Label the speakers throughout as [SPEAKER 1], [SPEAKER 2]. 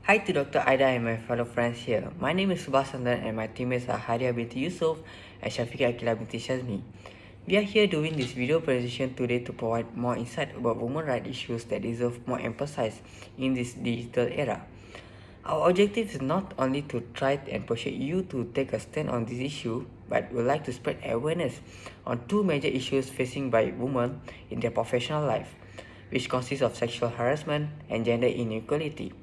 [SPEAKER 1] Hi to Dr. Aida and my fellow friends here. My name is Subhasandan and my teammates are Hadia binti Yusuf and Shafika Akila binti Shazmi. We are here doing this video presentation today to provide more insight about women rights issues that deserve more emphasis in this digital era. Our objective is not only to try and persuade you to take a stand on this issue, but we would like to spread awareness on two major issues facing by women in their professional life, which consists of sexual harassment and gender inequality.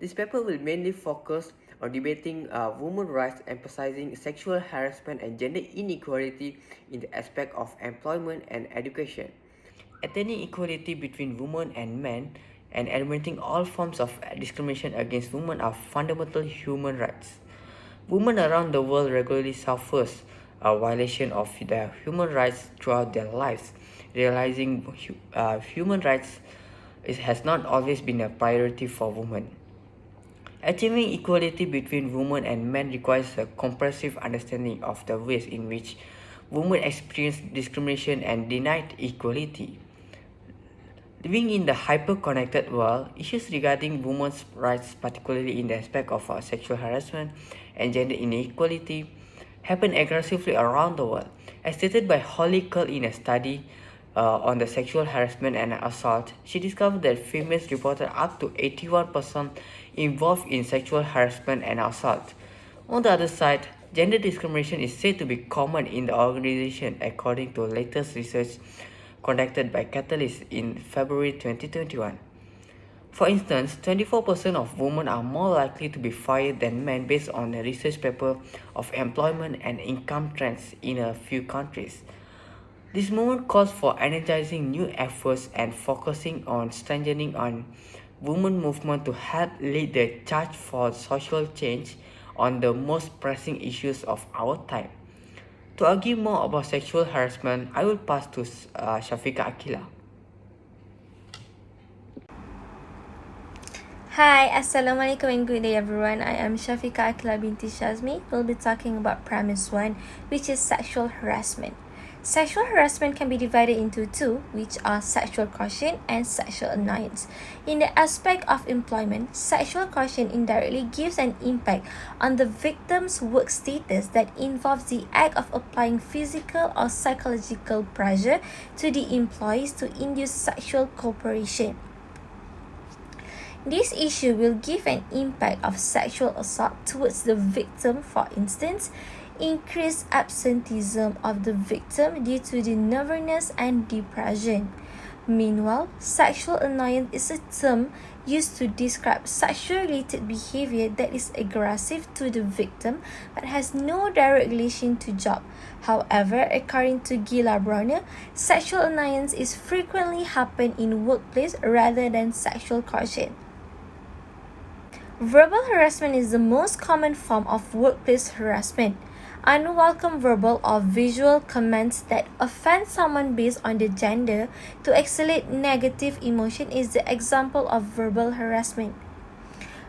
[SPEAKER 1] This paper will mainly focus on debating women's rights, emphasizing sexual harassment and gender inequality in the aspect of employment and education. Attaining equality between women and men and eliminating all forms of discrimination against women are fundamental human rights. Women around the world regularly suffer a violation of their human rights throughout their lives. Realizing human rights has not always been a priority for women. Achieving equality between women and men requires a comprehensive understanding of the ways in which women experience discrimination and denied equality. Living in the hyper-connected world, issues regarding women's rights, particularly in the aspect of sexual harassment and gender inequality, happen aggressively around the world. As stated by Holly Curl in a study on the sexual harassment and assault, she discovered that females reported up to 81% involved in sexual harassment and assault. On the other side, gender discrimination is said to be common in the organization according to latest research conducted by Catalyst in February 2021. For instance, 24% of women are more likely to be fired than men based on a research paper of employment and income trends in a few countries. This movement calls for energizing new efforts and focusing on strengthening on women movement to help lead the charge for social change on the most pressing issues of our time. To argue more about sexual harassment, I will pass to Shafika Akila.
[SPEAKER 2] Hi, Assalamualaikum and good day everyone. I am Shafika Akila binti Shazmi. We'll be talking about premise 1, which is sexual harassment. Sexual harassment can be divided into two, which are sexual coercion and sexual annoyance. In the aspect of employment, sexual coercion indirectly gives an impact on the victim's work status that involves the act of applying physical or psychological pressure to the employees to induce sexual cooperation. This issue will give an impact of sexual assault towards the victim, for instance, increased absenteeism of the victim due to the nervousness and depression. Meanwhile, sexual annoyance is a term used to describe sexual-related behavior that is aggressive to the victim but has no direct relation to job. However, according to Gila Bronner, sexual annoyance is frequently happen in workplace rather than sexual coercion. Verbal harassment is the most common form of workplace harassment. Unwelcome verbal or visual comments that offend someone based on their gender to escalate negative emotion is the example of verbal harassment.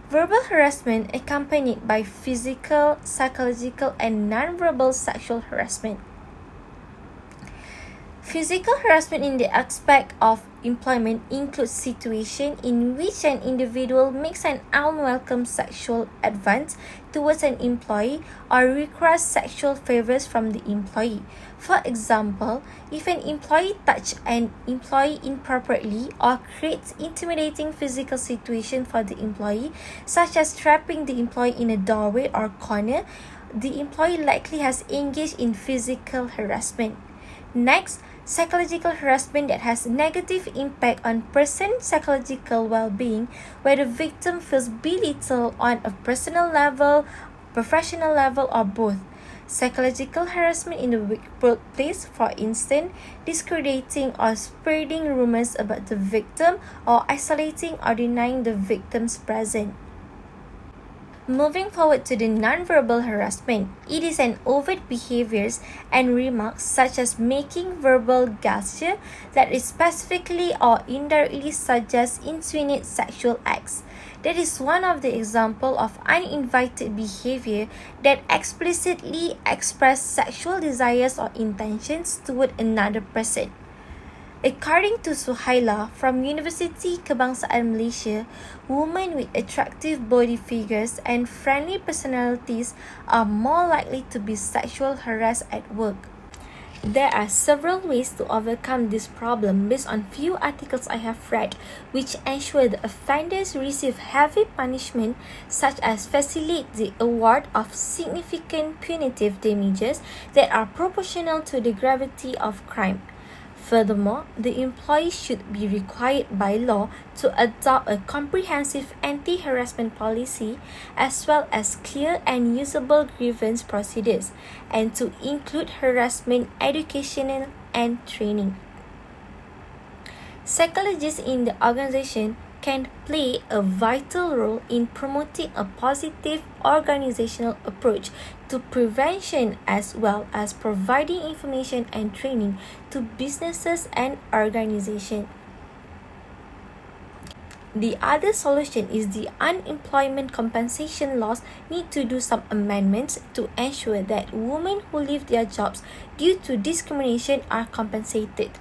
[SPEAKER 2] Verbal harassment accompanied by physical, psychological, and non-verbal sexual harassment. Physical harassment in the aspect of employment includes situations in which an individual makes an unwelcome sexual advance towards an employee or requests sexual favors from the employee. For example, if an employee touches an employee inappropriately or creates intimidating physical situation for the employee, such as trapping the employee in a doorway or corner, the employee likely has engaged in physical harassment. Next, psychological harassment that has negative impact on person's psychological well-being, where the victim feels belittled on a personal level, professional level, or both. Psychological harassment in the workplace, for instance, discrediting or spreading rumors about the victim or isolating or denying the victim's presence. Moving forward to the nonverbal harassment, it is an overt behaviors and remarks such as making verbal gestures that is specifically or indirectly suggest insinuate sexual acts. That is one of the example of uninvited behavior that explicitly express sexual desires or intentions toward another person. According to Suhaila from University Kebangsaan Malaysia, women with attractive body figures and friendly personalities are more likely to be sexually harassed at work. There are several ways to overcome this problem based on few articles I have read, which ensure the offenders receive heavy punishment, such as facilitate the award of significant punitive damages that are proportional to the gravity of crime. Furthermore, the employee should be required by law to adopt a comprehensive anti-harassment policy as well as clear and usable grievance procedures, and to include harassment education and training. Psychologists in the organization can play a vital role in promoting a positive organizational approach to prevention as well as providing information and training to businesses and organizations. The other solution is the unemployment compensation laws need to do some amendments to ensure that women who leave their jobs due to discrimination are compensated.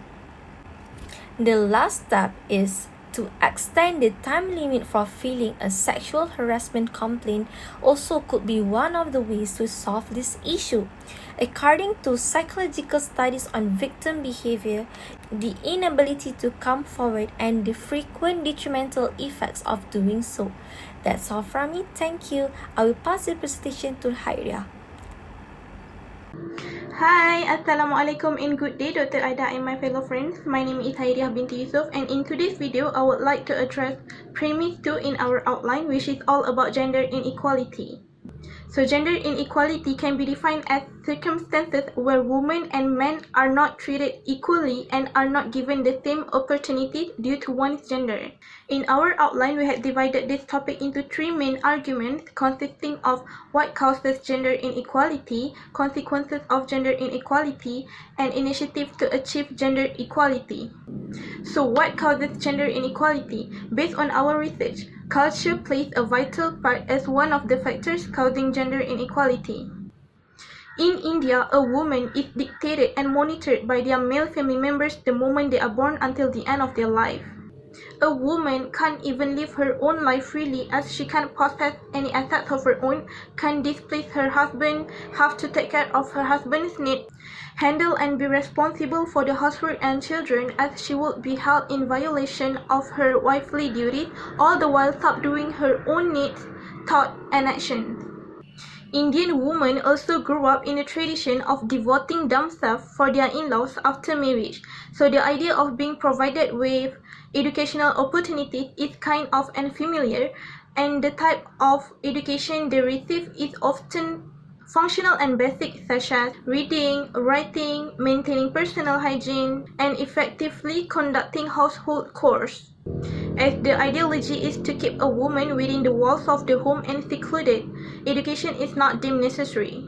[SPEAKER 2] The last step is to extend the time limit for filing a sexual harassment complaint also could be one of the ways to solve this issue. According to psychological studies on victim behavior, the inability to come forward and the frequent detrimental effects of doing so. That's all from me. Thank you. I will pass the presentation to Hairia.
[SPEAKER 3] Hi, Assalamualaikum and good day Dr. Aida and my fellow friends. My name is Hairia binti Yusof, and in today's video I would like to address premise 2 in our outline, which is all about gender inequality. So gender inequality can be defined as circumstances where women and men are not treated equally and are not given the same opportunities due to one's gender. In our outline, we had divided this topic into 3 main arguments consisting of what causes gender inequality, consequences of gender inequality, and initiatives to achieve gender equality. So what causes gender inequality? Based on our research, culture plays a vital part as one of the factors causing gender inequality. In India, a woman is dictated and monitored by their male family members the moment they are born until the end of their life. A woman can't even live her own life freely, as she can't possess any assets of her own, can't displace her husband, have to take care of her husband's needs, handle and be responsible for the housework and children, as she would be held in violation of her wifely duties, all the while subduing her own needs, thought and actions. Indian women also grew up in a tradition of devoting themselves for their in-laws after marriage, so the idea of being provided with educational opportunities is kind of unfamiliar, and the type of education they receive is often functional and basic, such as reading, writing, maintaining personal hygiene, and effectively conducting household chores. As the ideology is to keep a woman within the walls of the home and secluded, education is not deemed necessary.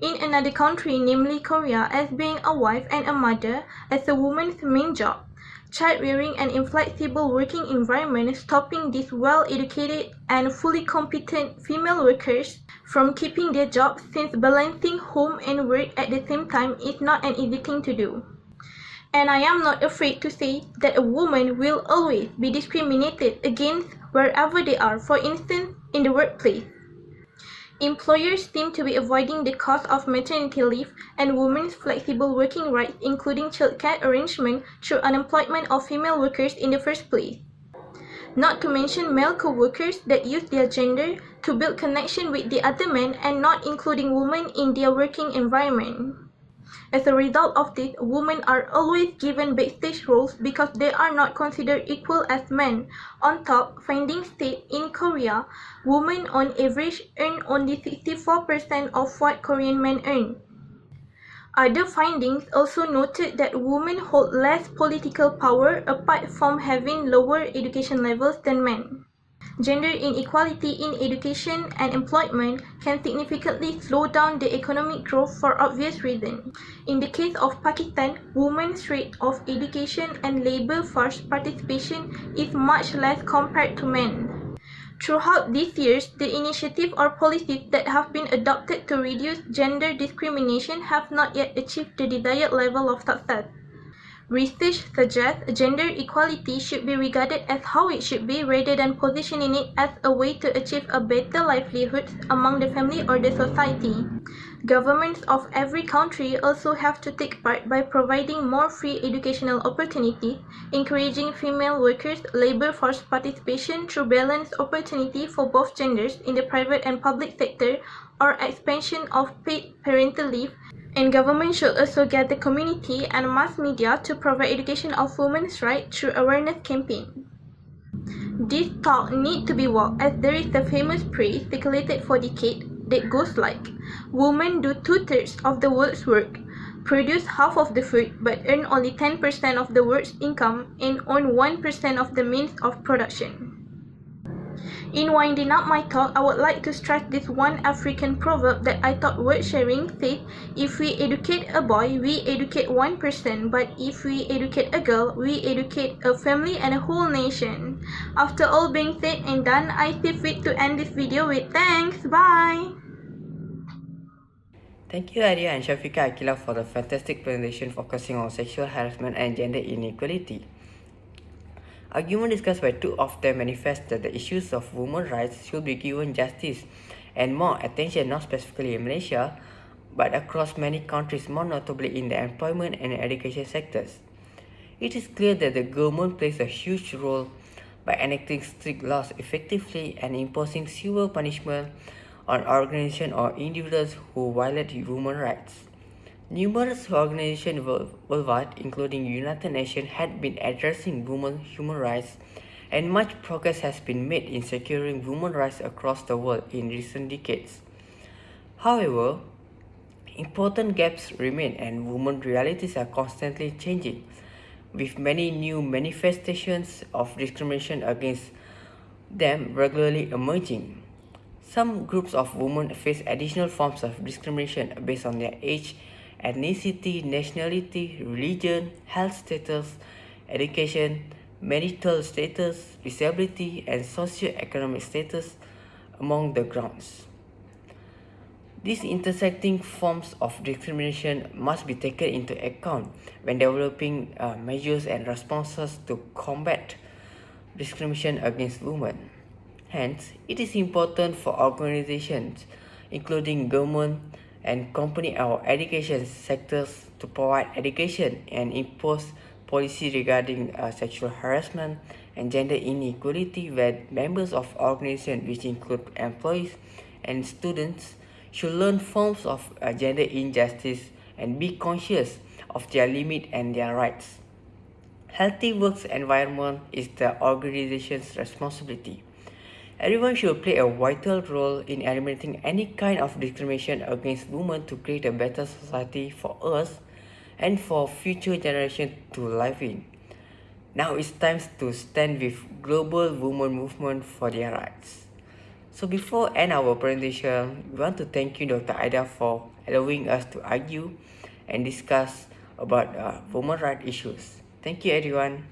[SPEAKER 3] In another country, namely Korea, as being a wife and a mother as a woman's main job, child-rearing and inflexible working environment stopping these well-educated and fully competent female workers from keeping their jobs, since balancing home and work at the same time is not an easy thing to do. And I am not afraid to say that a woman will always be discriminated against wherever they are, for instance, in the workplace. Employers seem to be avoiding the cost of maternity leave and women's flexible working rights, including childcare arrangement, through unemployment of female workers in the first place. Not to mention male co-workers that use their gender to build connection with the other men and not including women in their working environment. As a result of this, women are always given backstage roles because they are not considered equal as men. On top, findings state in Korea, women on average earn only 64% of what Korean men earn. Other findings also noted that women hold less political power apart from having lower education levels than men. Gender inequality in education and employment can significantly slow down the economic growth for obvious reasons. In the case of Pakistan, women's rate of education and labor force participation is much less compared to men. Throughout these years, the initiatives or policies that have been adopted to reduce gender discrimination have not yet achieved the desired level of success. Research suggests gender equality should be regarded as how it should be rather than positioning it as a way to achieve a better livelihood among the family or the society. Governments of every country also have to take part by providing more free educational opportunities, encouraging female workers' labor force participation through balanced opportunity for both genders in the private and public sector, or expansion of paid parental leave. And government should also get the community and mass media to provide education of women's rights through awareness campaign. This talk need to be walked as there is the famous phrase circulated for decades that goes like, women do 2/3 of the world's work, produce half of the food but earn only 10% of the world's income and own 1% of the means of production. In winding up my talk, I would like to stress this one African proverb that I thought worth sharing. Says, if we educate a boy, we educate one person, but if we educate a girl, we educate a family and a whole nation. After all being said and done, I see fit to end this video with thanks. Bye!
[SPEAKER 1] Thank you Arya and Shafika Akila for the fantastic presentation focusing on sexual harassment and gender inequality. Argument discussed by two of them manifest that the issues of women's rights should be given justice and more attention, not specifically in Malaysia, but across many countries, more notably in the employment and education sectors. It is clear that the government plays a huge role by enacting strict laws effectively and imposing severe punishment on organizations or individuals who violate women's rights. Numerous organizations worldwide, including the United Nations, had been addressing women's human rights, and much progress has been made in securing women's rights across the world in recent decades. However, important gaps remain and women's realities are constantly changing, with many new manifestations of discrimination against them regularly emerging. Some groups of women face additional forms of discrimination based on their age, ethnicity, nationality, religion, health status, education, marital status, disability, and socio-economic status, among the grounds. These intersecting forms of discrimination must be taken into account when developing measures and responses to combat discrimination against women. Hence, it is important for organizations, including government and company or education sectors, to provide education and impose policy regarding sexual harassment and gender inequality, where members of organizations, which include employees and students, should learn forms of gender injustice and be conscious of their limits and their rights. Healthy work environment is the organization's responsibility. Everyone should play a vital role in eliminating any kind of discrimination against women to create a better society for us and for future generations to live in. Now it's time to stand with global women movement for their rights. So before end our presentation, we want to thank you Dr. Aida for allowing us to argue and discuss about women's rights issues. Thank you everyone.